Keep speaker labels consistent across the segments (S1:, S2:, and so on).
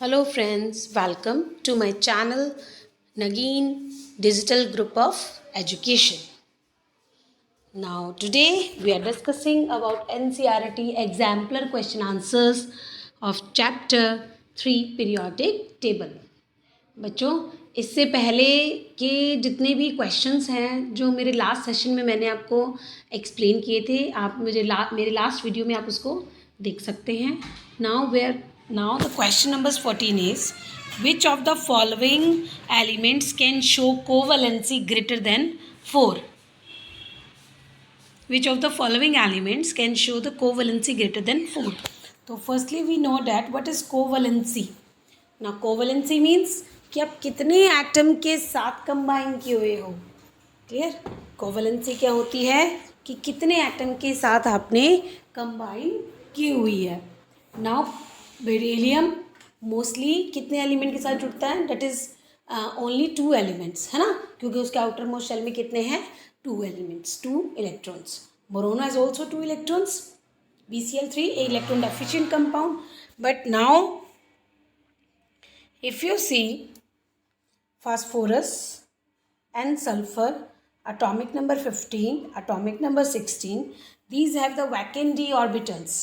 S1: Hello friends, welcome to my channel Nagin Digital Group of Education. Now today we are discussing about NCERT exemplar question answers of chapter 3 periodic table. बच्चों इससे पहले के जितने भी questions हैं जो मेरे लास्ट सेशन में मैंने आपको एक्सप्लेन किए थे, आप मेरे लास्ट वीडियो में आप उसको देख सकते हैं. Now the question number 14 is, which of the following elements can show covalency greater than 4? Which of the following elements can show the covalency greater than 4? So firstly we know that what is covalency. Now covalency means कि आप कितने atom के साथ combine किए हुए हो. Clear. कोवलेंसी क्या होती है कि कितने एटम के साथ आपने कंबाइन की हुई है. नाउ बेरिलियम मोस्टली कितने एलिमेंट के साथ जुड़ता है? दैट इज ओनली 2 एलिमेंट्स, है ना, क्योंकि उसके आउटर मोस्ट शेल में कितने हैं? 2 elements, 2 electrons. Boron has also 2 electrons. BCl3 electron deficient compound. But now if you see phosphorus and sulfur, atomic number 15, atomic number 16, these have the vacant d orbitals.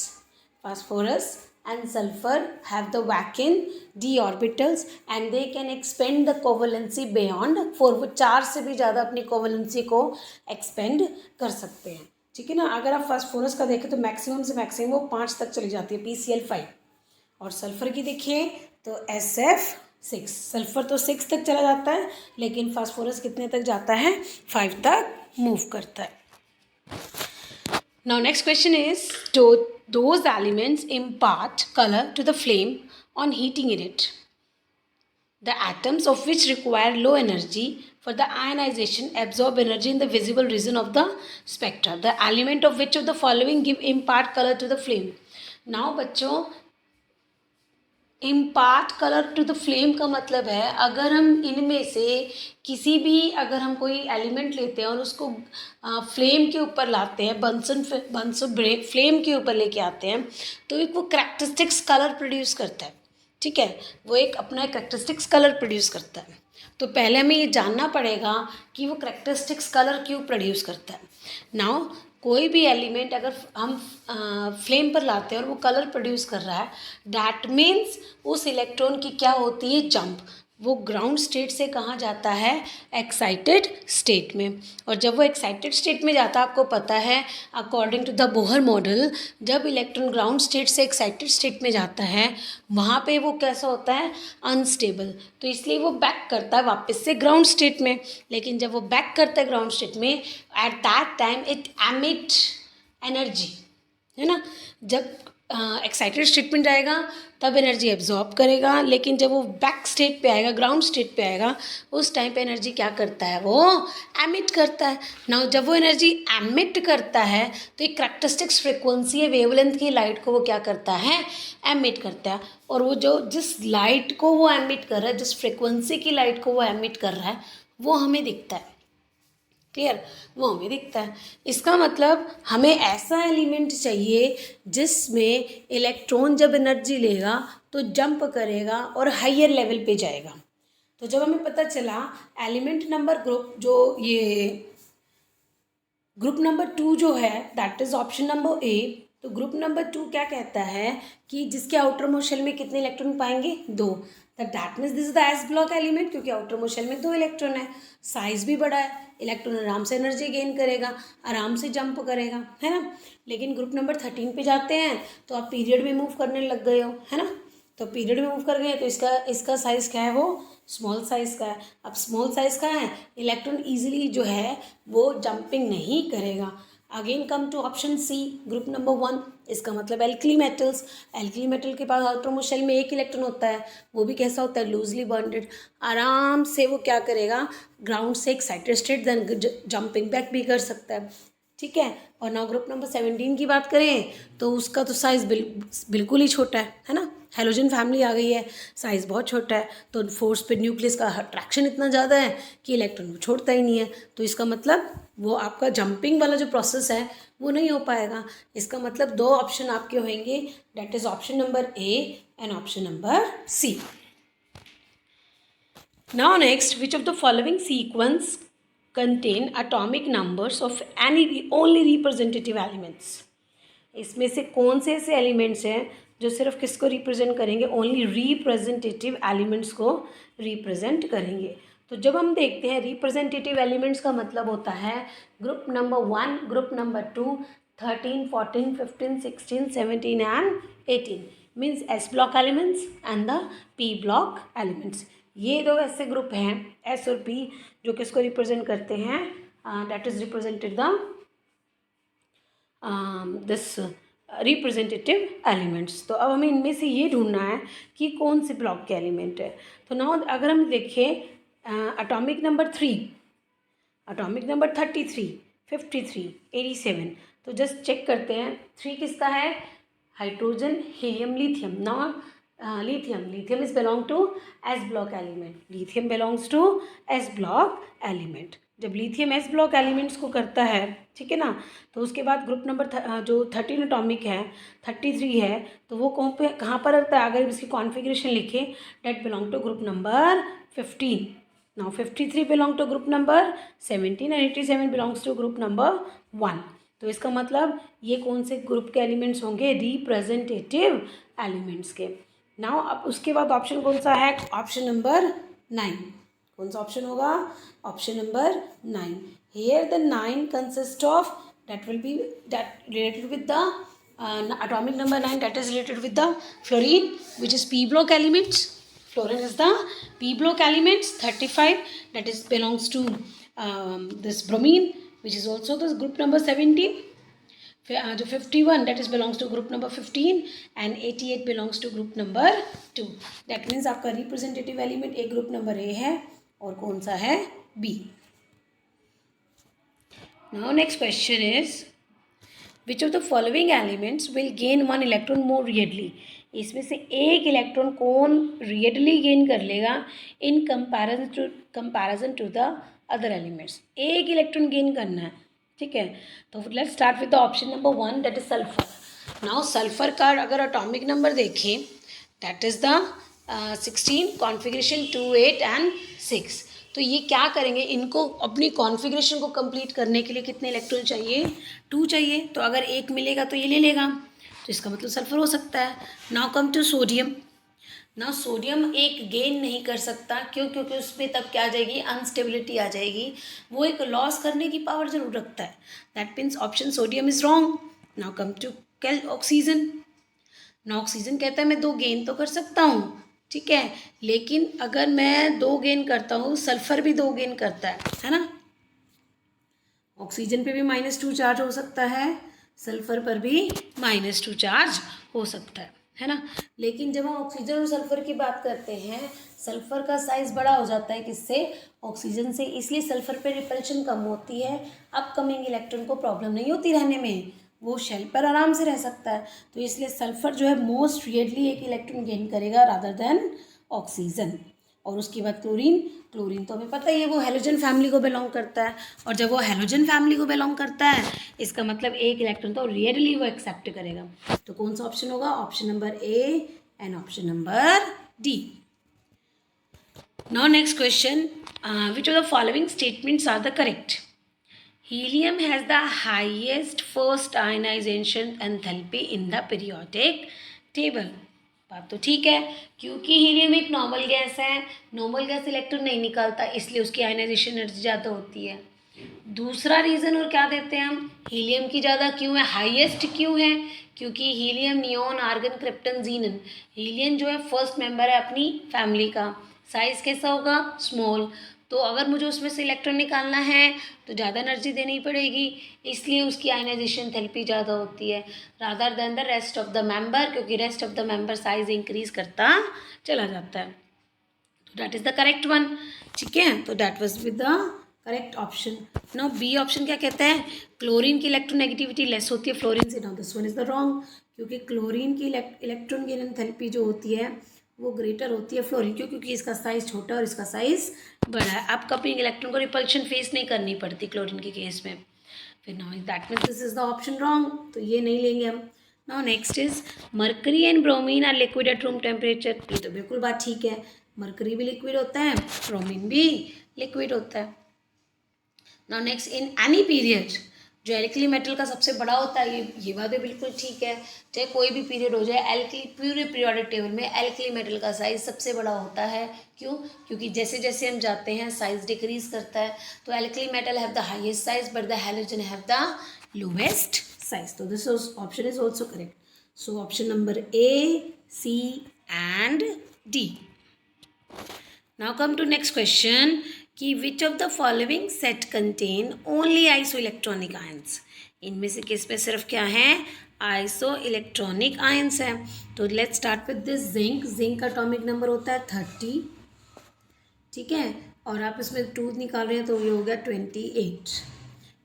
S1: Phosphorus and sulfur have the vacant d orbitals and they can expand the covalency beyond 4. वो 4 से भी ज़्यादा अपनी covalency को expand कर सकते हैं. ठीक है ना. अगर आप phosphorus का देखें तो मैक्सिमम से मैक्सिमम वो 5 तक चली जाती है, PCl5. और सल्फ़र की देखिए तो SF6. सल्फ़र तो 6 तक चला जाता है, लेकिन फास्फोरस कितने तक जाता है? 5 तक मूव करता है. Now next question is, those elements impart colour to the flame on heating it. The atoms of which require low energy for the ionization absorb energy in the visible region of the spectra. The element of which of the following impart color to the flame. Now बच्चों, impart colour to the flame का मतलब है अगर हम इनमें से किसी भी, अगर हम कोई एलिमेंट लेते हैं और उसको फ्लेम के ऊपर लाते हैं, बंसन फ्लेम के ऊपर लेके आते हैं, तो एक वो करैक्टरिस्टिक्स कलर प्रोड्यूस करता है. ठीक है, वो एक अपना करैक्टरिस्टिक्स कलर प्रोड्यूस करता है. तो पहले हमें ये जानना पड़ेगा कि वो करैक्टरिस्टिक्स कलर क्यों प्रोड्यूस करता है. नाउ कोई भी एलिमेंट अगर हम फ्लेम पर लाते हैं और वो कलर प्रोड्यूस कर रहा है, डैट मीन्स उस इलेक्ट्रॉन की क्या होती है? जंप. वो ग्राउंड स्टेट से कहाँ जाता है? एक्साइटेड स्टेट में. और जब वो एक्साइटेड स्टेट में जाता है, आपको पता है according to the Bohr model, जब इलेक्ट्रॉन ग्राउंड स्टेट से एक्साइटेड स्टेट में जाता है वहाँ पे वो कैसा होता है? अनस्टेबल. तो इसलिए वो बैक करता है वापस से ग्राउंड स्टेट में. लेकिन जब वो बैक करता है ग्राउंड स्टेट में, at that time it emit energy, है ना. जब एक्साइटेड स्टेट में जाएगा तब एनर्जी एब्जॉर्ब करेगा, लेकिन जब वो बैक स्टेट पे आएगा, ग्राउंड स्टेट पे आएगा, उस टाइम पे एनर्जी क्या करता है? वो एमिट करता है. ना जब वो एनर्जी एमिट करता है तो एक करैक्टरिस्टिक्स फ्रिक्वेंसी है वेवलेंथ की लाइट को वो क्या करता है? एमिट करता है. और वो जो जिस लाइट को वो एमिट कर रहा है, जिस फ्रिक्वेंसी की लाइट को वो एमिट कर रहा है, वो हमें दिखता है. क्लियर. वो हमें दिखता है. इसका मतलब हमें ऐसा एलिमेंट चाहिए जिसमें इलेक्ट्रॉन जब एनर्जी लेगा तो जंप करेगा और हायर लेवल पे जाएगा. तो जब हमें पता चला एलिमेंट नंबर ग्रुप, जो ये ग्रुप नंबर 2 जो है, दैट इज ऑप्शन नंबर ए. तो ग्रुप नंबर 2 क्या कहता है कि जिसके आउटर मोस्ट शेल में कितने इलेक्ट्रॉन पाएंगे? 2. That means this is the S block element, क्योंकि आउटर मोस्ट शेल में 2 इलेक्ट्रॉन है. साइज भी बड़ा है, इलेक्ट्रॉन आराम से एनर्जी गेन करेगा, आराम से जंप करेगा, है ना. लेकिन ग्रुप नंबर 13 पे जाते हैं तो आप पीरियड में मूव करने लग गए हो, है ना. तो पीरियड में मूव कर गए तो इसका साइज़ क्या है? वो स्मॉल साइज़ का है. अब स्मॉल साइज़ का है, इलेक्ट्रॉन ईजिली जो है वो जंपिंग नहीं करेगा. Again come to option C, group number 1. इसका मतलब एल्कली मेटल्स. एल्कली मेटल के पास आउटर मोस्ट शेल में 1 इलेक्ट्रॉन होता है. वो भी कैसा होता है? Loosely bonded. आराम से वो क्या करेगा? ग्राउंड से excited state then jumping back भी कर सकता है. ठीक है. और नाउ ग्रुप नंबर 17 की बात करें तो उसका तो साइज़ बिल्कुल ही छोटा है ना. हेलोजन फैमिली आ गई है, साइज़ बहुत छोटा है, तो फोर्स पे न्यूक्लियस का अट्रैक्शन इतना ज़्यादा है कि इलेक्ट्रॉन वो छोड़ता ही नहीं है. तो इसका मतलब वो आपका जंपिंग वाला जो प्रोसेस है वो नहीं हो पाएगा. इसका मतलब 2 ऑप्शन आपके होंगे, that is option number A and option number C. Now next, which of the following sequence contain atomic numbers of any only representative elements? इसमें से कौन से ऐसे एलिमेंट्स हैं जो सिर्फ किसको रिप्रेजेंट करेंगे? ओनली रिप्रेजेंटेटिव एलिमेंट्स को रिप्रेजेंट करेंगे. तो जब हम देखते हैं रिप्रेजेंटेटिव एलिमेंट्स का मतलब होता है group number 1, group number 2, 13, 14, 15, 16, 17 and 18 means S block elements and the P block elements. ये दो ऐसे ग्रुप हैं एस और पी जो किसको रिप्रेजेंट करते हैं? That is represented the this representative elements. तो अब हमें इनमें से ये ढूंढना है कि कौन से ब्लॉक के एलिमेंट है. तो नाउ अगर हम देखें एटॉमिक नंबर 3, एटॉमिक नंबर 33, 53, 87, तो जस्ट चेक करते हैं 3 किसका है? Hydrogen, helium, lithium. Now lithium is belong to s block element. lithium belongs to s block element. जब लिथियम एस ब्लॉक एलिमेंट्स को करता है, ठीक है ना, तो उसके बाद ग्रुप नंबर जो 13 एटॉमिक है, 33 है, तो वो कहाँ पर रहता है? अगर इसकी कॉन्फ़िगरेशन लिखे that belong to group number 15. Now 53 belong to group number 17 and 87 belongs to group number 1. तो इसका मतलब ये कौन से ग्रुप के एलिमेंट्स होंगे? रिप्रेजेंटेटिव एलिमेंट्स के. नाउ अब उसके बाद ऑप्शन कौन सा है? Option number 9. कौन सा ऑप्शन होगा? Option number 9. Here the 9 consist of that will be that related with the atomic number 9 that is related with the fluorine which is p block elements. Fluorine is the p block elements. 35 that is belongs to this bromine which is also the group number 17. जो 51 that is belongs to group number 15 and 88 belongs to group number 2. that means आपका representative element एक group number A है और कौन सा है? B. Now next question is which of the following elements will gain one electron more readily? इसमें से एक इलेक्ट्रॉन कौन readily gain कर लेगा in comparison to the other elements? एक इलेक्ट्रॉन गेन करना है, ठीक है. तो let's start with the option number 1 that is sulphur. Now sulphur का अगर एटॉमिक नंबर देखें that is the 16, configuration 2, 8 and 6. तो ये क्या करेंगे? इनको अपनी कॉन्फ़िगरेशन को कंप्लीट करने के लिए कितने इलेक्ट्रॉन चाहिए? 2 चाहिए. तो अगर एक मिलेगा तो ये ले लेगा, तो इसका मतलब सल्फर हो सकता है. Now come to sodium. Now sodium एक गेन नहीं कर सकता. क्यों? क्योंकि उसमें तब क्या आ जाएगी? अनस्टेबिलिटी आ जाएगी. वो एक लॉस करने की पावर जरूर रखता है. That means option sodium is wrong. Now come to oxygen. Now oxygen कहता है मैं 2 गेन तो कर सकता हूँ, ठीक है, लेकिन अगर मैं 2 गेन करता हूँ, सल्फर भी 2 गेन करता है ना. ऑक्सीजन पे भी -2 चार्ज हो सकता है, सल्फर पर भी -2 चार्ज हो सकता है ना. लेकिन जब हम ऑक्सीजन और सल्फर की बात करते हैं, सल्फर का साइज़ बड़ा हो जाता है किससे? ऑक्सीजन से. इसलिए सल्फर पे रिपल्शन कम होती है. अपकमिंग इलेक्ट्रॉन को प्रॉब्लम नहीं होती रहने में, वो शेल पर आराम से रह सकता है. तो इसलिए सल्फर जो है मोस्ट रियरली एक इलेक्ट्रॉन गेन करेगा रादर देन ऑक्सीजन. और उसके बाद क्लोरीन. क्लोरीन तो हमें पता ही है वो हेलोजन फैमिली को बिलोंग करता है, और जब वो हेलोजन फैमिली को बिलोंग करता है इसका मतलब एक इलेक्ट्रॉन तो रियरली वो एक्सेप्ट करेगा. तो कौन सा ऑप्शन होगा? Option number A and option number D. Now next question, which of the following statements are the correct? Helium has the highest first ionisation enthalpy in the periodic table. बात तो ठीक है, क्योंकि हीलियम एक normal gas है. Normal gas electron नहीं निकालता, इसलिए उसकी आयनाइजेशन एनर्जी ज़्यादा होती है. दूसरा रीज़न और क्या देते हैं हम? हीलियम की ज़्यादा क्यों है, हाईएस्ट क्यों है? क्योंकि helium, neon, argon, krypton, xenon. Helium जो है फर्स्ट मेंबर है अपनी फैमिली का. साइज़ कैसा होगा? स्मॉल. तो अगर मुझे उसमें से इलेक्ट्रॉन निकालना है तो ज़्यादा एनर्जी देनी पड़ेगी, इसलिए उसकी आयनाइजेशन थेरेपी ज़्यादा होती है rather than the rest of the member, क्योंकि rest of the member size increase करता चला जाता है. तो that is the correct one, ठीक है. तो that was with the correct option. Now B option क्या कहता है? क्लोरीन की इलेक्ट्रोनेगेटिविटी लेस होती है फ्लोरीन से. Now this one is the wrong, क्योंकि क्लोरीन की इलेक्ट्रॉन गेन एंथैल्पी जो होती है वो ग्रेटर होती है फ्लोरीन, क्योंकि इसका साइज़ छोटा है और इसका साइज़ बड़ा है. अब कपिंग इलेक्ट्रॉन को रिपल्शन फेस नहीं करनी पड़ती क्लोरीन के केस में. फिर now that means this is the option wrong, तो ये नहीं लेंगे हम. Now next is mercury and bromine are liquid at room temperature. ये तो बिल्कुल बात ठीक है, मरकरी भी लिक्विड होता है, ब्रोमीन भी लिक्विड होता है। Now next, in any period, जो एल्कली मेटल का सबसे बड़ा होता है, ये बात भी बिल्कुल ठीक है। चाहे कोई भी पीरियड हो जाए, एल्कली पूरे पीरियोडिक टेबल में एल्कली मेटल का साइज सबसे बड़ा होता है। क्यों? क्योंकि जैसे जैसे हम जाते हैं साइज डिक्रीज करता है। तो alkali metal have the highest size but the halogen have the lowest size. तो this option is also correct. So option number A, C and D. Now come to next question कि which of the following set contain only isoelectronic ions? इनमें से किस में सिर्फ क्या है? Isoelectronic ions है। तो let's start with this zinc. Zinc का एटॉमिक नंबर होता है 30, ठीक है, और आप इसमें 2 निकाल रहे हैं तो ये हो गया 28।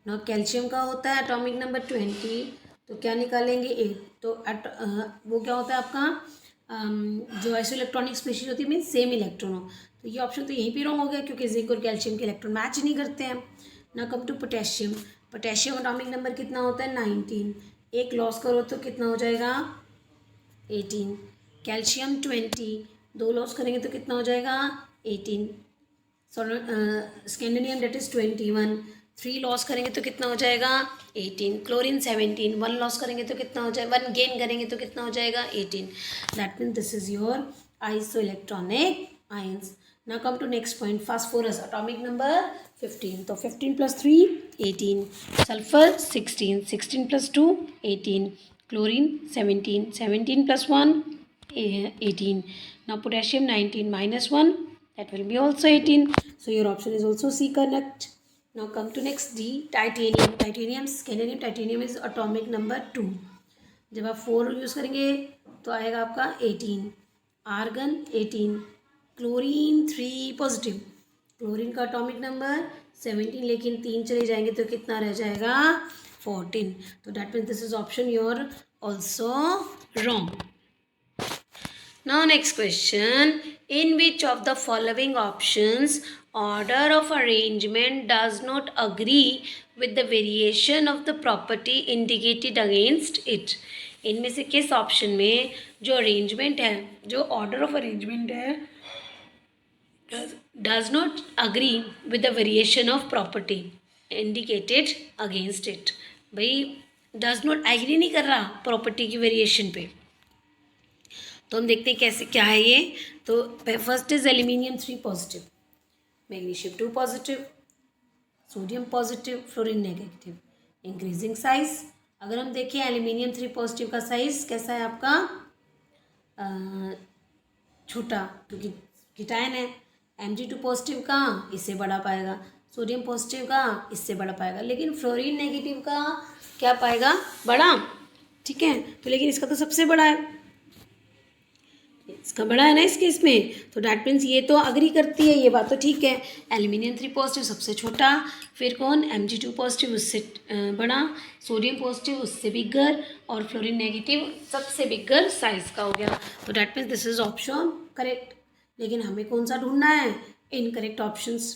S1: ना कैल्शियम का होता है एटॉमिक नंबर 20, तो क्या निकालेंगे 8। तो वो क्या होता है आपका जो आइसोइलेक्ट्रॉनिक स्पीशीज होती है मीन सेम इलेक्ट्रॉन हो। तो ये ऑप्शन तो यहीं पे रॉन्ग हो गया क्योंकि जिंक और कैल्शियम के इलेक्ट्रॉन मैच नहीं करते हैं। Now come to potassium. Potassium atomic number कितना होता है 19, एक लॉस करो तो कितना हो जाएगा 18। कैल्शियम 20, 2 लॉस करेंगे तो कितना हो जाएगा 18। स्कैंडियम डेट इज 21, 3 लॉस करेंगे तो कितना हो जाएगा 18। क्लोरीन 17, 1 लॉस करेंगे तो कितना हो जाएगा, 1 गेन करेंगे तो कितना हो जाएगा 18। That mean this is your isoelectronic ions. Now come to next point, phosphorus atomic number 15। तो 15 + 3 18, sulphur 16, 16 + 2 18, chlorine 17, 17 + 1 18। Now potassium 19 - 1, that will be also 18. So your option is also C correct. Now come to next D, titanium. Titanium, scandium titanium is atomic number 2. जब आप 4 use करेंगे तो आएगा आपका 18, argon 18, chlorine 3 positive. Chlorine का atomic number 17, लेकिन 3 चले जाएंगे तो कितना रह जाएगा 14। तो that means this is option your also wrong. Now next question, in which of the following options order of arrangement does not agree with the variation of the property indicated against it? इनमें से किस option में जो arrangement है, जो order of arrangement है, does not agree with the variation of property indicated against it? भाई does not agree नहीं कर रहा प्रॉपर्टी की वेरिएशन पे। तो हम देखते हैं कैसे क्या है ये। तो first is aluminium 3 positive, magnesium 2 positive, sodium positive, fluorine negative. Increasing size, अगर हम देखें एल्यूमिनियम 3 पॉजिटिव का साइज कैसा है आपका छोटा, क्योंकि कीटायन है। Mg2 पॉजिटिव का इससे बड़ा पाएगा, सोडियम पॉजिटिव का इससे बड़ा पाएगा, लेकिन फ्लोरीन नेगेटिव का क्या पाएगा बड़ा, ठीक है। तो लेकिन इसका तो सबसे बड़ा है, इसका बड़ा है ना इस केस में, तो डैट मीन्स ये तो अग्री करती है, ये बात तो ठीक है। एल्यूमिनियम 3 पॉजिटिव सबसे छोटा, फिर कौन Mg2 पॉजिटिव उससे बड़ा, सोडियम पॉजिटिव उससे बिगर, और फ्लोरीन नेगेटिव सबसे बिगर साइज का हो गया। तो that means this is option correct. लेकिन हमें कौन सा ढूंढना है, incorrect options.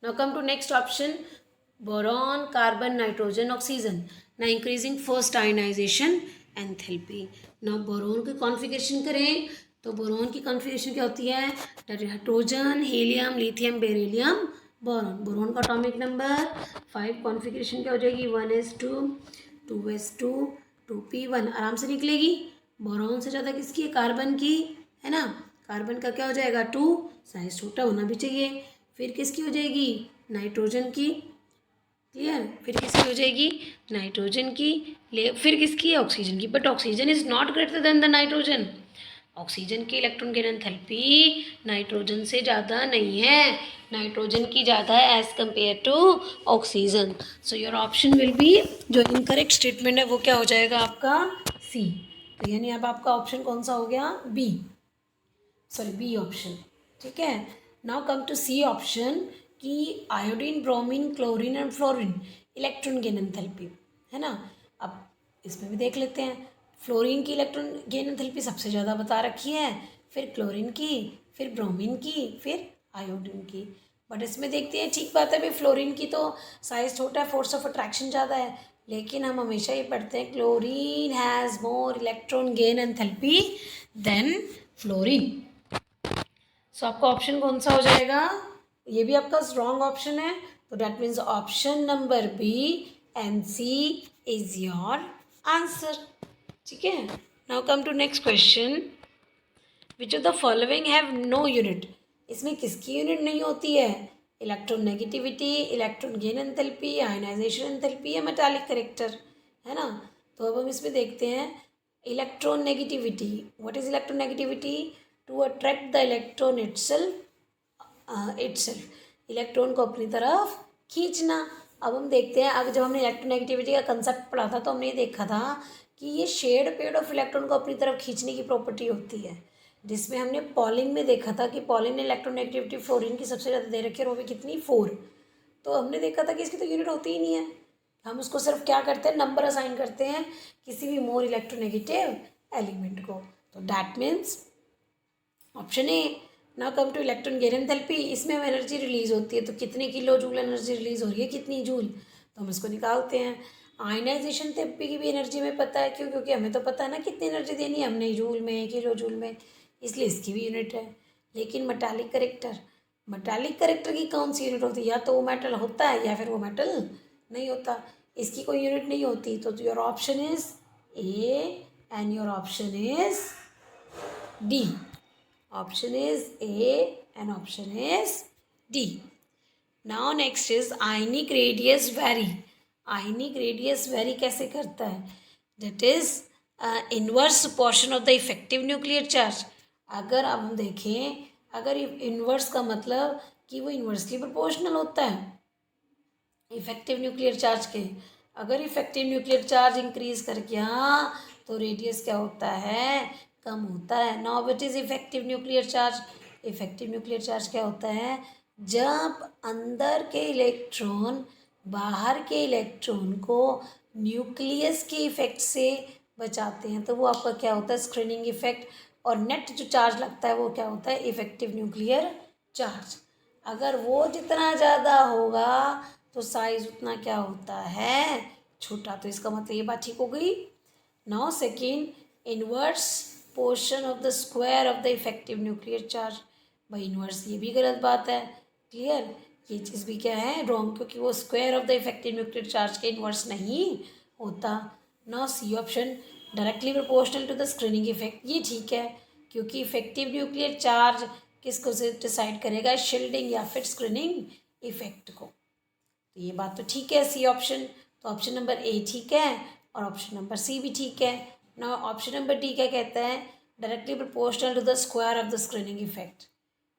S1: Now come to next option, boron, carbon, nitrogen, oxygen. Now increasing first ionisation enthalpy. Now boron की कॉन्फ़िगरेशन करें तो बोरोन की कॉन्फ़िगरेशन क्या होती है, hydrogen, helium, lithium, beryllium, boron. Boron का एटॉमिक नंबर 5, कॉन्फ़िगरेशन क्या हो जाएगी 1s2 2s2 2p1, आराम से निकलेगी। बोरॉन से ज़्यादा किसकी है, कार्बन की, है ना। कार्बन का क्या हो जाएगा 2, साइज छोटा होना भी चाहिए। फिर किसकी हो जाएगी, नाइट्रोजन की, क्लियर। फिर किसकी हो जाएगी, नाइट्रोजन की, फिर किसकी है, ऑक्सीजन की। But oxygen is not greater than the nitrogen. Oxygen की इलेक्ट्रॉन गेन एंथैल्पी नाइट्रोजन से ज़्यादा नहीं है, नाइट्रोजन की ज़्यादा है as compare to oxygen. So your option will be, जो इनकरेक्ट स्टेटमेंट है वो क्या हो जाएगा आपका सी। तो यानी अब आपका ऑप्शन कौन सा हो गया, बी, सॉरी बी ऑप्शन, ठीक है। Now come to C option कि iodine, bromine, chlorine and fluorine electron gain enthalpy, है ना। अब इसमें भी देख लेते हैं, फ्लोरीन की इलेक्ट्रॉन गेन एंथैल्पी सबसे ज़्यादा बता रखी है, फिर क्लोरीन की, फिर ब्रोमीन की, फिर आयोडीन की। बट इसमें देखते हैं, ठीक बात है भाई, फ्लोरीन की तो साइज़ छोटा है, फोर्स ऑफ अट्रैक्शन ज़्यादा है, लेकिन हम हमेशा ये पढ़ते हैं chlorine has more electron gain enthalpy than fluorine. So आपका ऑप्शन कौन सा हो जाएगा? ये भी आपका रॉन्ग ऑप्शन है, तो that means option number B and C is your answer. ठीक है, now come to next question. Which of the following have no unit? इसमें किसकी यूनिट नहीं होती है? Electron negativity, electron gain enthalpy, ionisation enthalpy या मेटालिक करेक्टर, है ना? तो अब हम इसमें देखते हैं electron negativity. What is electron negativity? To attract the electron itself, electron को अपनी तरफ खींचना। अब हम देखते हैं, अब जब हमने इलेक्ट्रोनेगेटिविटी का कंसेप्ट पढ़ा था तो हमने ये देखा था कि ये शेड पेड ऑफ इलेक्ट्रॉन को अपनी तरफ खींचने की प्रॉपर्टी होती है, जिसमें हमने पॉलिंग में देखा था कि पॉलिंग ने इलेक्ट्रोनेगेटिविटी फ्लोरीन की सबसे ज़्यादा दे रखी है और वो भी कितनी 4। तो हमने देखा था कि इसकी तो यूनिट होती ही नहीं है, हम उसको सिर्फ क्या करते हैं, नंबर असाइन करते हैं किसी भी मोर इलेक्ट्रोनेगेटिव एलिमेंट को। तो that means option A. Now come two electron gain enthalpy. इसमें हम एनर्जी रिलीज होती है, तो कितने किलो जूल एनर्जी रिलीज हो रही है, कितनी जूल, तो हम इसको निकालते हैं। आयनाइजेशन थेरेपी की भी एनर्जी में पता है, क्यों? क्योंकि हमें तो पता है ना कितनी एनर्जी देनी है हमने, जूल में, किलो जूल में, इसलिए इसकी भी यूनिट है। लेकिन मेटालिक करेक्टर की कौन सी यूनिट होती है? या तो वो मेटल होता है या फिर वो मेटल नहीं होता, इसकी कोई यूनिट नहीं होती। तो your option is A and your option is D. Option is A and option is D. Now next is ionic radius vary. Ionic radius vary कैसे करता है? That is inverse portion of the effective nuclear charge. अगर अब हम देखें, अगर inverse का मतलब कि वो इन्वर्सली प्रोपोर्शनल होता है इफेक्टिव न्यूक्लियर चार्ज के। अगर इफेक्टिव न्यूक्लियर चार्ज इंक्रीज कर गया तो रेडियस क्या होता है? कम होता है। Now what is effective nuclear charge? Effective nuclear charge क्या होता है? जब अंदर के इलेक्ट्रॉन बाहर के इलेक्ट्रॉन को न्यूक्लियस के इफेक्ट से बचाते हैं, तो वो आपका क्या होता है? Screening effect. और नेट जो चार्ज लगता है वो क्या होता है? Effective nuclear charge. अगर वो जितना ज़्यादा होगा तो साइज उतना क्या होता है? छोटा। तो इसका मतलब ये बात ठीक हो गई। Now second, inverse portion of the square of the effective nuclear charge. भाई इनवर्स ये भी गलत बात है, क्लियर? ये चीज़ भी क्या है? रॉन्ग, क्योंकि वो square of the effective nuclear charge के इनवर्स नहीं होता। Now C option, directly proportional to the screening effect, ये ठीक है, क्योंकि इफेक्टिव न्यूक्लियर चार्ज किसको से डिसाइड करेगा? शील्डिंग या फिर स्क्रीनिंग इफेक्ट को। तो ये बात तो ठीक है, सी ऑप्शन। तो ऑप्शन नंबर ए ठीक है और ऑप्शन नंबर सी भी ठीक है। ना ऑप्शन नंबर डी क्या कहता है? Directly proportional to the square of the screening effect,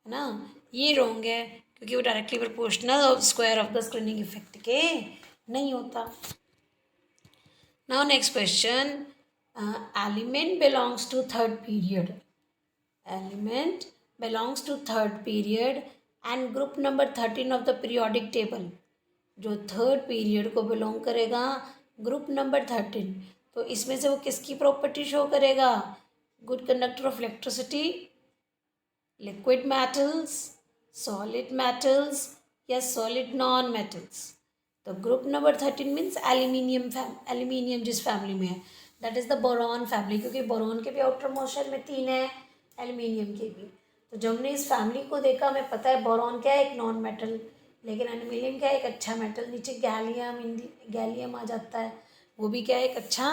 S1: है ना? ये रॉन्ग है, क्योंकि वो directly proportional of square of the screening effect के नहीं होता। Now next question, element belongs to third period. Element belongs to third period and group number 13 of the periodic table. जो थर्ड पीरियड को belong करेगा, group number 13, तो इसमें से वो किसकी प्रॉपर्टी शो करेगा? Good conductor of electricity, liquid metals, solid metals या सॉलिड नॉन मेटल्स। तो ग्रुप नंबर 13 मीन्स एल्यूमिनियम जिस फैमिली में है, that is the boron family, क्योंकि बोरॉन के भी आउटर मोस्ट में 3 है, एल्यूमिनियम के भी। तो जब हमने इस फैमिली को देखा, हमें पता है बोरॉन क्या है? एक नॉन मेटल, लेकिन एल्यूमिनियम क्या है? एक अच्छा मेटल। नीचे गैलियम आ जाता है, वो भी क्या है? एक अच्छा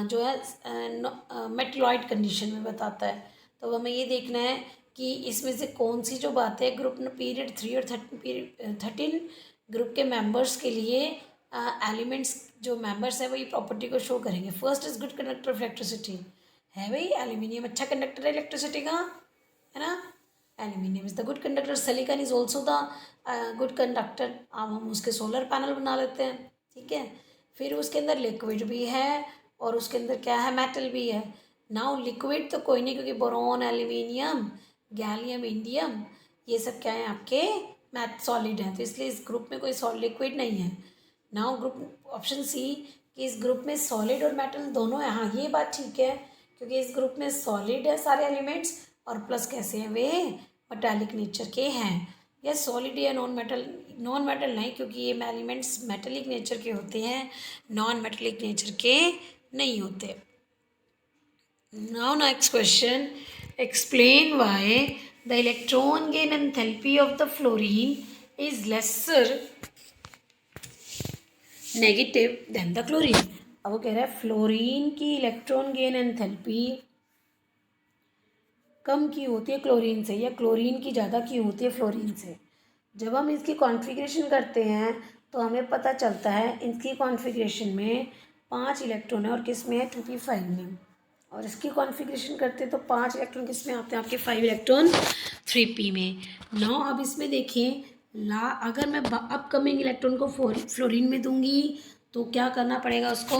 S1: जो है मेटलॉइड कंडीशन में बताता है। तो हमें ये देखना है कि इसमें से कौन सी जो बात है ग्रुप पीरियड 3 और 13 ग्रुप के मेंबर्स के लिए एलिमेंट्स जो मेंबर्स है वो ये प्रॉपर्टी को शो करेंगे। First is good conductor of electricity, है भाई एल्यूमिनियम अच्छा कंडक्टर है इलेक्ट्रिसिटी का, है ना? Aluminium is the good conductor. Silicon is also the good conductor. अब हम उसके सोलर पैनल बना लेते हैं, ठीक है? फिर उसके अंदर लिक्विड भी है और उसके अंदर क्या है? मेटल भी है। नाउ लिक्विड तो कोई नहीं, क्योंकि बोरॉन, एल्यूमिनियम, गैलियम, इंडियम, ये सब क्या है? आपके मैथ सॉलिड हैं, तो इसलिए इस ग्रुप में कोई सॉलिड लिक्विड नहीं है। नाउ ग्रुप ऑप्शन सी, कि इस ग्रुप में सॉलिड और मेटल दोनों है। हाँ ये बात ठीक है, क्योंकि इस ग्रुप में सॉलिड है सारे एलिमेंट्स और प्लस कैसे हैं? वे मेटालिक नेचर के हैं। या सॉलिड या नॉन मेटल, नॉन मेटल नहीं, क्योंकि ये एलिमेंट्स मेटेलिक नेचर के होते हैं, नॉन मेटेलिक नेचर के नहीं होते। Now next question, explain why the electron gain enthalpy of the fluorine is lesser negative than the chlorine. अब वो कह रहा है फ्लोरीन की इलेक्ट्रॉन गेन एंथैल्पी कम की होती है क्लोरीन से, या क्लोरीन की ज़्यादा की होती है फ्लोरीन से। जब हम इसकी कॉन्फ़िगरेशन करते हैं तो हमें पता चलता है इसकी कॉन्फ़िगरेशन में 5 इलेक्ट्रॉन है और किस में है 2p5 में, और इसकी कॉन्फ़िगरेशन करते तो 5 इलेक्ट्रॉन किस में आते हैं आपके 5 इलेक्ट्रॉन 3p में। नाउ अब इसमें देखें अगर मैं अपकमिंग इलेक्ट्रॉन को फ्लोरीन में दूंगी तो क्या करना पड़ेगा, उसको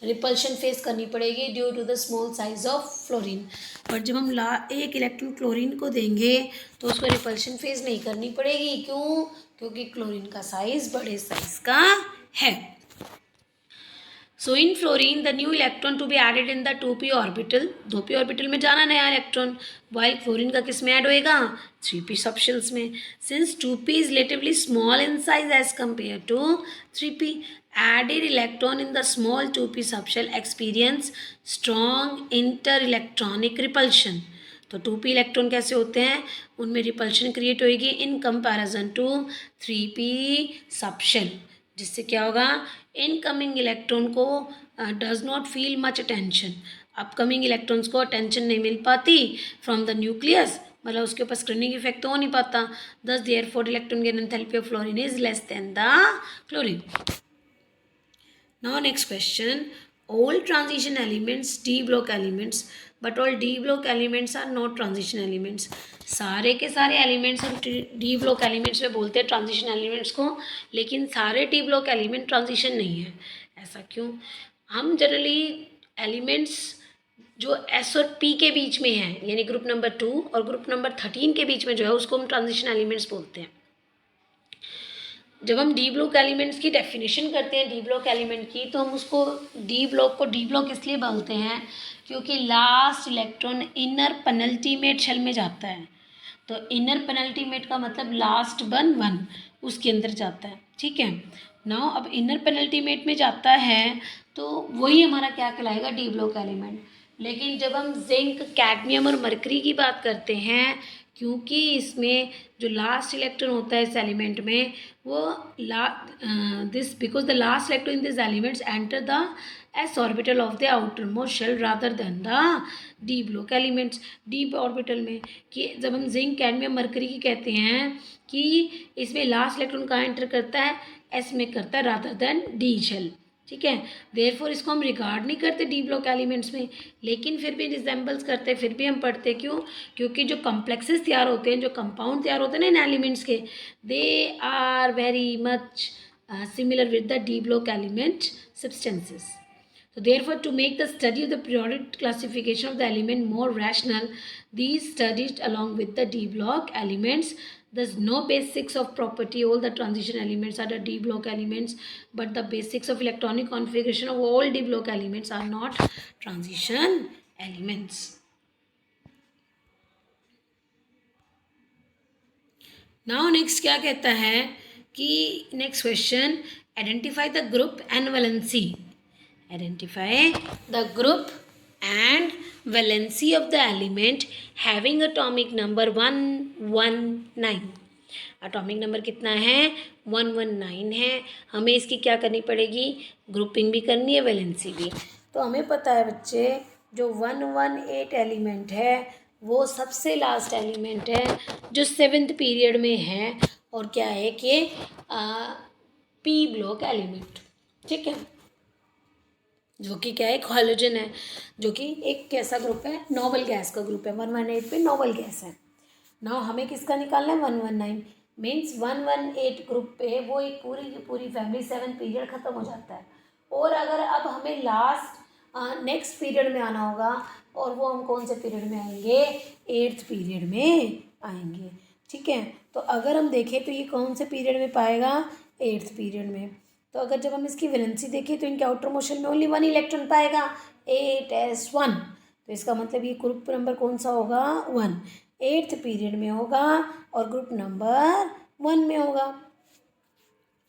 S1: रिपल्शन फेस करनी पड़ेगी due to the small size of fluorine. But जब हम एक इलेक्ट्रॉन क्लोरीन को देंगे तो उसको रिपल्शन फेस नहीं करनी पड़ेगी। क्यों? क्योंकि क्लोरीन का साइज बड़े साइज का है। So in fluorine the new electron to be added in the 2p orbital, 2p orbital में जाना नया इलेक्ट्रॉन, वाइल क्लोरीन का किस में ऐड होएगा 3p सबशेल्स में। Since 2p is relatively small in size as compare to 3p, added electron in the small 2p subshell experience strong inter-electronic repulsion। तो 2p electron कैसे होते हैं, उनमें रिपल्शन क्रिएट होएगी in comparison to 3p subshell, जिससे क्या होगा incoming electron को does not feel much tension, upcoming electrons को टेंशन नहीं मिल पाती फ्रॉम द न्यूक्लियस, मतलब उसके ऊपर स्क्रीनिंग इफेक्ट तो हो नहीं पाता। दस therefore electron gain enthalpy of fluorine is less than the chlorine. Now next question, all transition elements d block elements, but all d block elements are not transition elements। सारे के सारे elements हम D block elements में बोलते हैं transition elements को, लेकिन सारे डी ब्लॉक एलिमेंट ट्रांजिशन नहीं है। ऐसा क्यों? हम जनरली एलिमेंट्स जो एस और पी के बीच में है, यानी ग्रुप नंबर 2 और ग्रुप नंबर 13 के बीच में जो है, उसको हम ट्रांजिशन एलिमेंट्स बोलते हैं। जब हम डी ब्लॉक एलिमेंट्स की डेफिनेशन करते हैं डी ब्लॉक एलिमेंट की, तो हम उसको डी ब्लॉक इसलिए बोलते हैं क्योंकि last electron inner penultimate shell में जाता है। तो इनर पेनल्टीमेट का मतलब लास्ट वन उसके अंदर जाता है, ठीक है। नाउ अब इनर पेनल्टीमेट में जाता है तो वही हमारा क्या कहलाएगा डी ब्लॉक एलिमेंट। लेकिन जब हम जिंक, कैडमियम और मरकरी की बात करते हैं, क्योंकि इसमें जो लास्ट इलेक्ट्रॉन होता है इस एलिमेंट में वो because the last electron in this elements enter the S orbital of the outermost shell rather than the D block elements. D orbital में कि जब हम जिंक, कैडमियम, मरकरी की कहते हैं कि इसमें लास्ट इलेक्ट्रॉन कहाँ एंटर करता है, एस में करता है रादर देन डी शेल, ठीक है। देयरफॉर इसको हम रिगार्ड नहीं करते डी ब्लॉक एलिमेंट्स में, लेकिन फिर भी रिजेंबल्स करते हैं, फिर भी हम पढ़ते हैं। क्यों? क्योंकि जो कॉम्प्लेक्सेस तैयार होते हैं, जो कंपाउंड तैयार होते हैं ना इन एलिमेंट्स के, they are very much similar with the D block element substances. So therefore, to make the study of the periodic classification of the element more rational, these studied along with the d block elements. There's no basics of property. All the transition elements are the d block elements, but the basics of electronic configuration of all d block elements are not transition elements. Now next क्या कहता है कि next question, identify the group and valency. Identify the group and valency of the element having atomic number 119। Atomic number कितना है 119 है। हमें इसकी क्या करनी पड़ेगी, ग्रुपिंग भी करनी है, वैलेंसी भी। तो हमें पता है बच्चे जो 118 एलिमेंट है वो सबसे लास्ट एलिमेंट है जो 7th पीरियड में है, और क्या है कि पी ब्लॉक एलिमेंट, ठीक है, जो कि क्या है एक हाइड्रोजन है, जो कि एक कैसा ग्रुप है, नोबल गैस का ग्रुप है। 118 पे नोबल गैस है। नाउ हमें किसका निकालना है 119, मीन्स 118 ग्रुप पे वो एक पूरी की पूरी फैमिली 7 पीरियड ख़त्म हो जाता है। और अगर अब हमें लास्ट नेक्स्ट पीरियड में आना होगा, और वो हम कौन से पीरियड में आएंगे, 8th पीरियड में आएंगे, ठीक है। तो अगर हम देखें तो ये कौन से पीरियड में पाएगा, 8th पीरियड में। तो अगर जब हम इसकी वैलेंसी देखें तो इनके आउटर मोशन में ओनली 1 इलेक्ट्रॉन पाएगा 8s1, तो इसका मतलब ये ग्रुप नंबर कौन सा होगा 1। 8th पीरियड में होगा और ग्रुप नंबर 1 में होगा।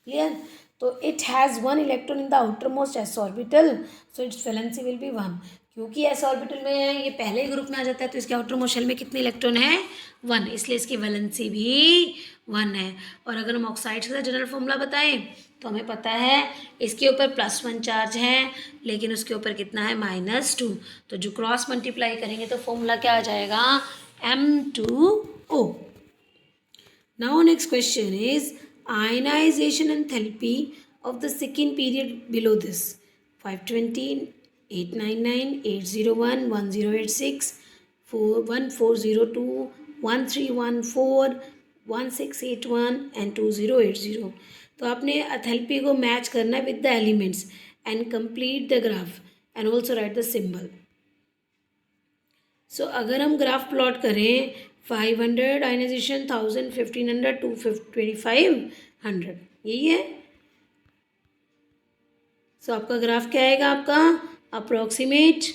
S1: क्लियर? तो it has 1 electron in the outer most S orbital, so it's valency will be 1। क्योंकि एस ऑर्बिटल में है, ये पहले ही ग्रुप में आ जाता है, तो इसके आउटर मोस्ट शेल में कितने इलेक्ट्रॉन है? 1, इसलिए इसकी वैलेंसी भी 1 है। और अगर हम ऑक्साइड का जनरल फॉर्मूला बताएं तो हमें पता है इसके ऊपर +1 चार्ज है, लेकिन उसके ऊपर कितना है? -2। तो जो क्रॉस मल्टीप्लाई करेंगे तो फॉर्मूला क्या आ जाएगा? M2O। Now next question is ionization enthalpy of the second period below this: 520, 899, 801, 1086, 1402, 1314, 1681 and 2080। तो आपने एंथैल्पी को मैच करना है with the elements and complete the graph and also write the symbol. So अगर हम ग्राफ प्लॉट करें 500 ionization, 1000, 1500, 2500, यही है। सो आपका ग्राफ क्या आएगा? आपका अप्रोक्सीमेट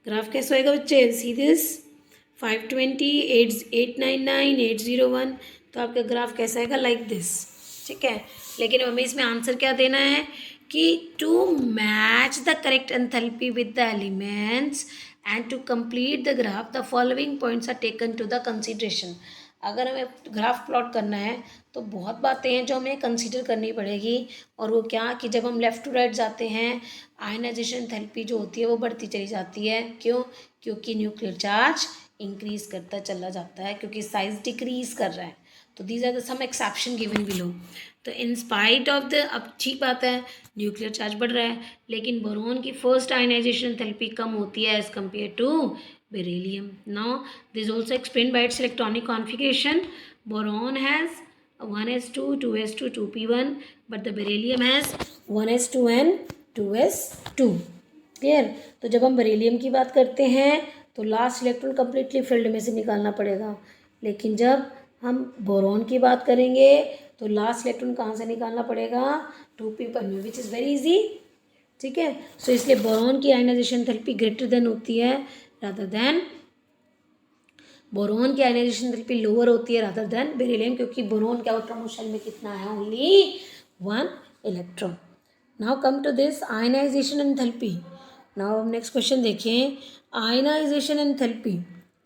S1: ग्राफ कैसे होएगा बच्चे? सी दिस 520, 899, 801, तो आपका ग्राफ कैसा आएगा? Like this. ठीक है, लेकिन हमें इसमें आंसर क्या देना है कि to match the correct enthalpy with the elements and to complete the graph the following points are taken to the consideration। अगर हमें ग्राफ प्लॉट करना है तो बहुत बातें हैं जो हमें कंसीडर करनी पड़ेगी। और वो क्या कि जब हम लेफ़्ट टू राइट जाते हैं आयनाइजेशन एंथैल्पी जो होती है वो बढ़ती चली जाती है। क्यों? क्योंकि न्यूक्लियर चार्ज इंक्रीज करता चला जाता है, क्योंकि साइज डिक्रीज कर रहा है। तो these are the some exception given below. तो इन स्पाइट ऑफ द, अब ठीक बात है न्यूक्लियर चार्ज बढ़ रहा है, लेकिन बोरोन की फर्स्ट आयनाइजेशन एंथैल्पी कम होती है as compare to beryllium. Now this also explain by its electronic configuration. Boron has 1s2, 2s2, 2p1, but the beryllium has 1s2 and 2s2। Clear? तो जब हम बेरिलियम की बात करते हैं तो लास्ट इलेक्ट्रॉन कम्प्लीटली फिल्ड में से निकालना पड़ेगा, लेकिन जब हम बोरोन की बात करेंगे तो लास्ट इलेक्ट्रॉन कहाँ से निकालना पड़ेगा? 2p1 में, विच इज़ वेरी इजी। ठीक है, सो इसलिए बोरोन की आयनाइजेशन एंथैल्पी ग्रेटर देन होती है रादर देन, बोरोन की आयनाइजेशन एंथैल्पी लोअर होती है रादर देन बेरिलियम, क्योंकि बोरोन के आउटर मोस्ट शेल में कितना है? Only 1 electron. Now come to this ionisation enthalpy. Now हम नेक्स्ट क्वेश्चन देखें, आयनाइजेशन एंथैल्पी।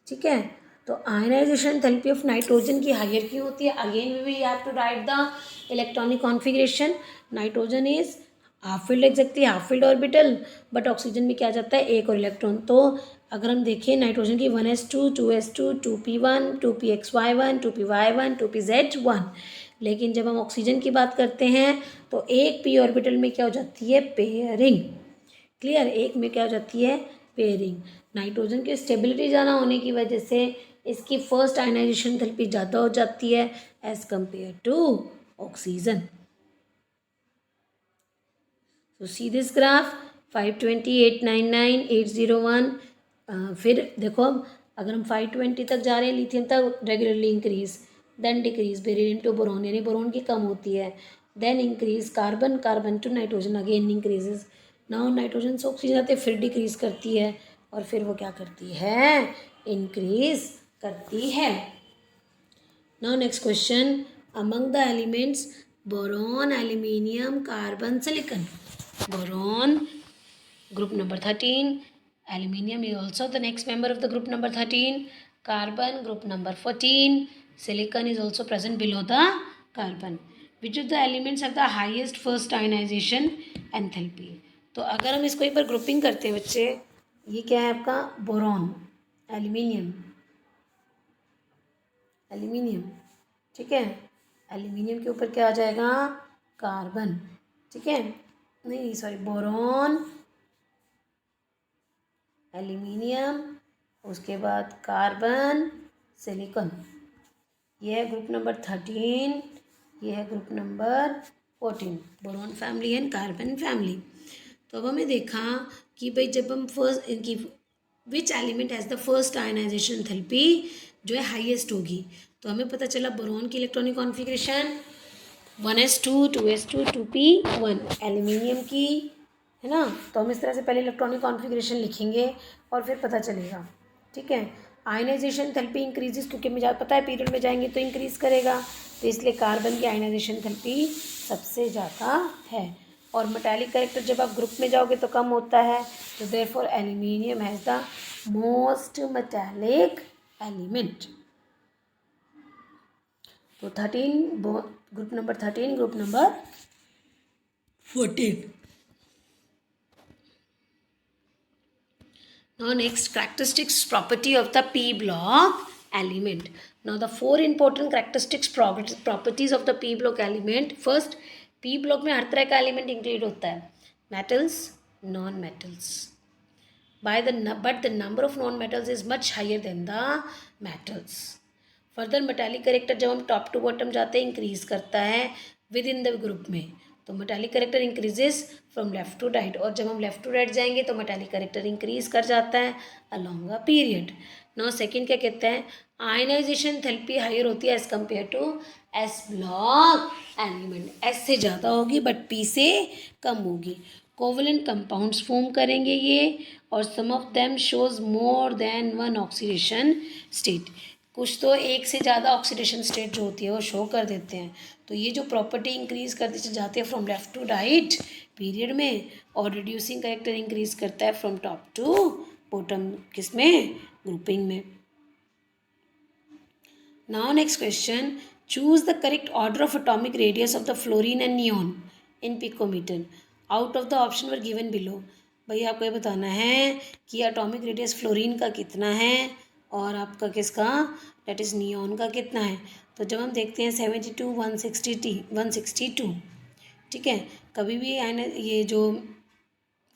S1: ठीक है, तो आयनाइजेशन एंथैल्पी ऑफ नाइट्रोजन की हायर क्यों होती है? Again we have to write the electronic configuration. Nitrogen is half filled, exactly half filled orbital, but oxygen में क्या जाता है? एक और इलेक्ट्रॉन। तो अगर हम देखें नाइट्रोजन की 1s2, 2s2, 2p1, 2pxy1, 2py1, 2pz1, लेकिन जब हम ऑक्सीजन की बात करते हैं तो एक p ऑर्बिटल में क्या हो जाती है? पेयरिंग। क्लियर? एक में क्या हो जाती है? पेयरिंग। नाइट्रोजन की स्टेबिलिटी ज़्यादा होने की वजह से इसकी फर्स्ट आयनाइजेशन एंथैल्पी ज़्यादा हो जाती है as compare to oxygen. So see this graph 520, 899, 801। फिर देखो अगर हम 520 तक जा रहे हैं लिथियम तक regularly increase, then decrease beryllium to boron, यानी बोरोन की कम होती है, then increase carbon, carbon to nitrogen again increases. Now nitrogen से ऑक्सीजन आते फिर डिक्रीज करती है और फिर वो क्या करती है? इंक्रीज करती है। Now next question, among the elements boron, aluminium, carbon, silicon. Boron group number 13, aluminium is also the next member of the group number 13, carbon group number 14, silicon is also present below the carbon। which of the elements have the highest first ionization enthalpy? तो अगर हम इसको एक बार grouping करते हैं बच्चे, ये क्या है आपका? Boron, aluminium, aluminium. ठीक है, एल्यूमिनियम के ऊपर क्या आ जाएगा? कार्बन। ठीक है, नहीं सॉरी, बोरोन, एल्यूमिनियम, उसके बाद कार्बन, सिलिकॉन। ये है ग्रुप नंबर 13, ये है group number 14, boron family and carbon family. तो अब हमें देखा कि भाई जब हम फर्स्ट इनकी which element has the first ionisation enthalpy जो है हाईएस्ट होगी, तो हमें पता चला बोरोन की electronic configuration 1s2, 2s2, 2p1, aluminium की, है ना। तो हम इस तरह से पहले इलेक्ट्रॉनिक कॉन्फिगरेशन लिखेंगे और फिर पता चलेगा। ठीक है, आयनाइजेशन एंथैल्पी इंक्रीजेस, क्योंकि मुझे पता है पीरियड में जाएंगे तो इंक्रीज करेगा, तो इसलिए कार्बन की आयनाइजेशन एंथैल्पी सबसे ज़्यादा है। और मेटालिक कैरेक्टर जब आप ग्रुप में जाओगे तो कम होता है, तो therefore aluminium has the most metallic element. तो 13 group number 13, group number 14। Now next, characteristics property of the p block element. Now the four important characteristics properties of the p block element. First, p block में हर तरह का element include होता है, metals, non metals, but the number of non metals is much higher than the metals. Further metallic character जब हम top to bottom जाते हैं increase करता है विद इन द ग्रुप में, तो metallic character increases from left to right, और जब हम लेफ्ट टू राइट जाएंगे तो मेटालिक करेक्टर इंक्रीज कर जाता है along a period. Now second क्या कहते हैं, आयनाइजेशन एंथैल्पी हायर होती है as compare to S block element, S से ज़्यादा होगी बट पी से कम होगी। कोवलेंट कंपाउंड्स फॉर्म करेंगे ये, और some of them shows more than one oxidation state, कुछ तो एक से ज़्यादा ऑक्सीडेशन स्टेट जो होती है वो शो कर देते हैं। तो ये जो प्रॉपर्टी इंक्रीज करती जाती है from left to right period में, और रिड्यूसिंग करेक्टर इंक्रीज करता है फ्रॉम टॉप टू बॉटम, किसमें, ग्रुपिंग में। Now next question, choose the correct order of atomic radius of the fluorine and neon in picometer out of the option were given below. भाई आपको ये बताना है कि एटॉमिक रेडियस फ्लोरीन का कितना है और आपका किसका, डेट इज़ नियॉन का कितना है। तो जब हम देखते हैं 72, 162, ठीक है, कभी भी आयना ये जो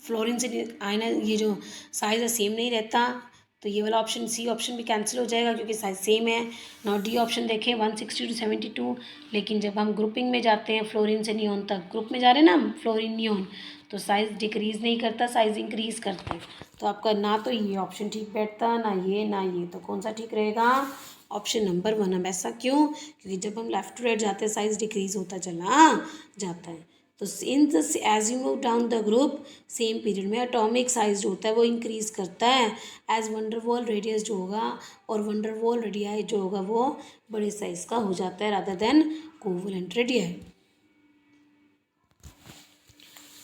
S1: फ्लोरीन से आयना ये जो साइज़ है सेम नहीं रहता, तो ये वाला ऑप्शन सी ऑप्शन भी कैंसिल हो जाएगा क्योंकि साइज सेम है। नौ डी ऑप्शन देखें 160 to 72, लेकिन जब हम ग्रुपिंग में जाते हैं फ्लोरीन से नियॉन तक, ग्रुप में जा रहे हैं ना हम फ्लोरीन नियॉन, तो साइज़ डिक्रीज़ नहीं करता, साइज़ इंक्रीज़ करता है। तो आपका ना तो ये ऑप्शन ठीक बैठता, ना ये, तो कौन सा ठीक रहेगा, ऑप्शन नंबर 1। अब ऐसा क्यों, क्योंकि जब हम लेफ्ट टू राइट जाते हैं साइज़ डिक्रीज़ होता चला जाता है। तो in the as you move down the group same period में एटॉमिक साइज जो होता है वो इंक्रीज़ करता है एज वंडरवॉल रेडियस जो होगा, और वंडरवॉल रेडियाई जो होगा वो बड़े साइज का हो जाता है rather then covalent radii.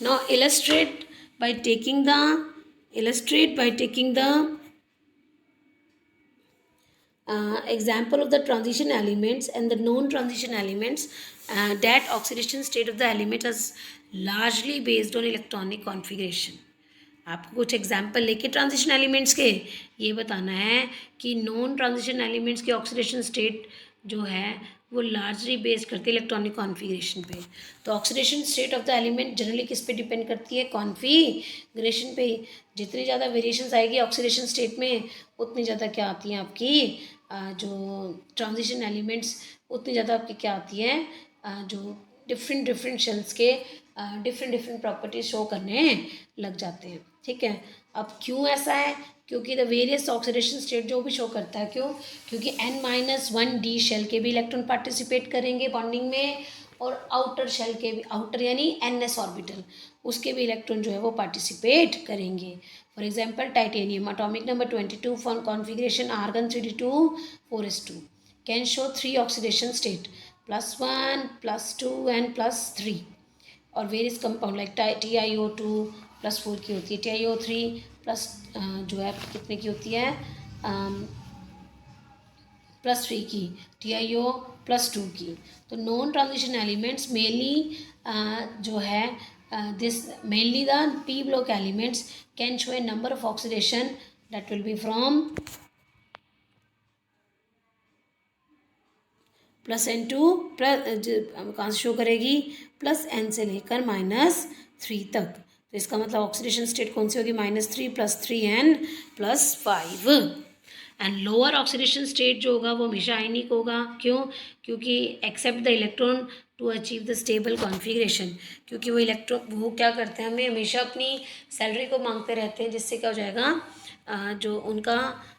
S1: Now illustrate by taking the example of the transition elements and the non-transition elements, that oxidation state of the element is largely based on electronic configuration. आपको कुछ example लेके transition elements के ये बताना है कि non transition elements के oxidation state जो है वो लार्जली बेस्ड करती है इलेक्ट्रॉनिक कॉन्फ़िगरेशन पे। तो oxidation state of the element generally किस पे डिपेंड करती है, कॉन्फ़िगरेशन पे। जितनी ज़्यादा वेरिएशंस आएगी ऑक्सीडेशन स्टेट में उतनी ज़्यादा क्या आती हैं आपकी जो ट्रांजिशन एलिमेंट्स, उतनी ज़्यादा आपकी क्या आती हैं जो डिफरेंट शेल्स के डिफरेंट प्रॉपर्टीज शो करने लग जाते हैं। ठीक है, अब क्यों ऐसा है, क्योंकि द वेरियस ऑक्सीडेशन स्टेट जो भी शो करता है, क्यों, क्योंकि N-1d शेल के भी इलेक्ट्रॉन पार्टिसिपेट करेंगे बॉन्डिंग में, और आउटर शेल के भी, आउटर यानी NS ऑर्बिटल, उसके भी इलेक्ट्रॉन जो है वो पार्टिसिपेट करेंगे। For example titanium atomic number 22 for configuration argon 3d2 4s2 can show 3 oxidation state +1 +2 and +3, और वेरियस कंपाउंड लाइक TiO2 +4 की होती है, TiO3 प्लस जो है कितने की होती है +3 की, TiO +2 की। तो नॉन ट्रांजिशन एलिमेंट्स मेनली जो है this mainly the p block elements can show a number of oxidation that will be from +N2 कहाँ से शो करेगी, +N से लेकर -3 तक। तो इसका मतलब ऑक्सीडेशन स्टेट कौन सी होगी, -3 +3 and +5। And lower oxidation state जो होगा वो हमेशा आयनिक होगा, क्यों, क्योंकि accept the electron to achieve the stable configuration, क्योंकि वो इलेक्ट्रॉन वो क्या करते हैं, हमें हमेशा अपनी सैलरी को मांगते रहते हैं, जिससे क्या हो जाएगा जो उनका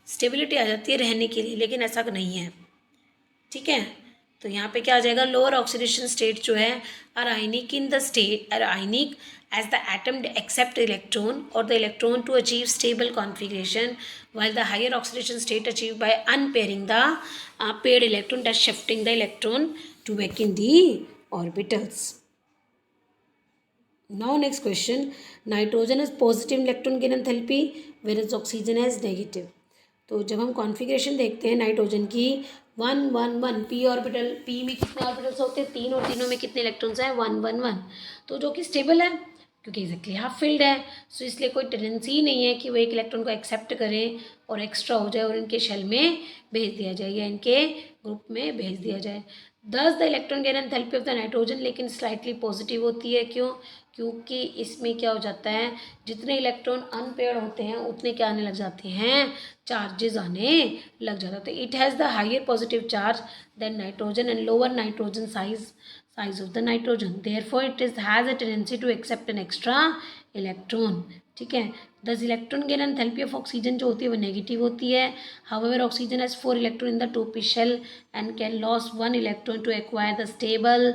S1: स्टेबिलिटी आ जाती है रहने के लिए, लेकिन ऐसा नहीं है। ठीक है, तो यहाँ पे क्या आ जाएगा, लोअर ऑक्सीडेशन स्टेट जो है are ionic in the state are ionic as the atom accept electron or the electron to achieve stable configuration, while the higher oxidation state achieved by unpairing the paired electron, thus shifting the electron to back in the orbitals. Now next question, nitrogen has positive electron gain enthalpy whereas oxygen has negative. तो जब हम configuration देखते हैं nitrogen की 1 1 1 P orbital, P में कितने orbitals होते हैं 3 और तीनों में कितने इलेक्ट्रॉन्स हैं 1 1 1, तो जो कि स्टेबल है क्योंकि एग्जैक्टली हाफ फील्ड है, सो इसलिए कोई टेंडेंसी ही नहीं है कि वो एक इलेक्ट्रॉन को एक्सेप्ट करें और एक्स्ट्रा हो जाए और इनके शेल में भेज दिया जाए या इनके ग्रुप में भेज दिया जाए। दस the electron gain enthalpy of the nitrogen लेकिन स्लाइटली पॉजिटिव होती है, क्यों? क्योंकि इसमें क्या हो जाता है, जितने इलेक्ट्रॉन अनपेयर्ड होते हैं उतने क्या आने लग जाते हैं, चार्जेस आने लग जाता है। तो it has the higher positive charge then nitrogen and lower nitrogen size of the nitrogen, therefore it is has a tendency to accept an extra electron, ठीक है। दस electron gain enthalpy of oxygen जो होती है वो negative होती है। However oxygen has 4 electron in the 2p shell and can lose 1 electron to acquire the stable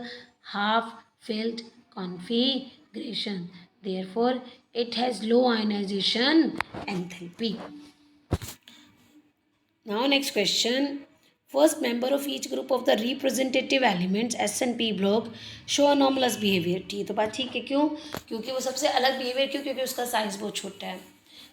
S1: half filled configuration, therefore it has low ionization enthalpy. Now next question, first member of each group of the representative elements S and P block show anomalous behavior. ठीक है, तो बात ठीक है, क्यों? क्योंकि वो सबसे अलग बिहेवियर, क्यों? क्योंकि उसका साइज़ बहुत छोटा है,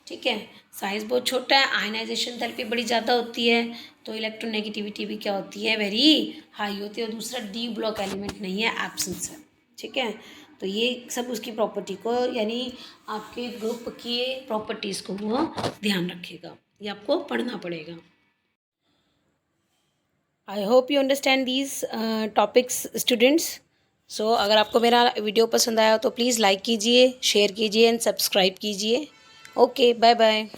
S1: ठीक है, साइज़ बहुत छोटा है, आयनाइजेशन एंथैल्पी बड़ी ज़्यादा होती है, तो इलेक्ट्रोनेगेटिविटी भी क्या होती है, वेरी हाई होती है, और दूसरा डी ब्लॉक एलिमेंट नहीं है, एब्सेंस है, ठीक है। तो ये सब उसकी प्रॉपर्टी को, यानी आपके ग्रुप की प्रॉपर्टीज़ को वो ध्यान रखेगा, ये आपको पढ़ना पड़ेगा। I hope you understand these topics students. So अगर आपको मेरा वीडियो पसंद आया तो प्लीज़ लाइक कीजिए, शेयर कीजिए एंड सब्सक्राइब कीजिए। Okay, bye bye.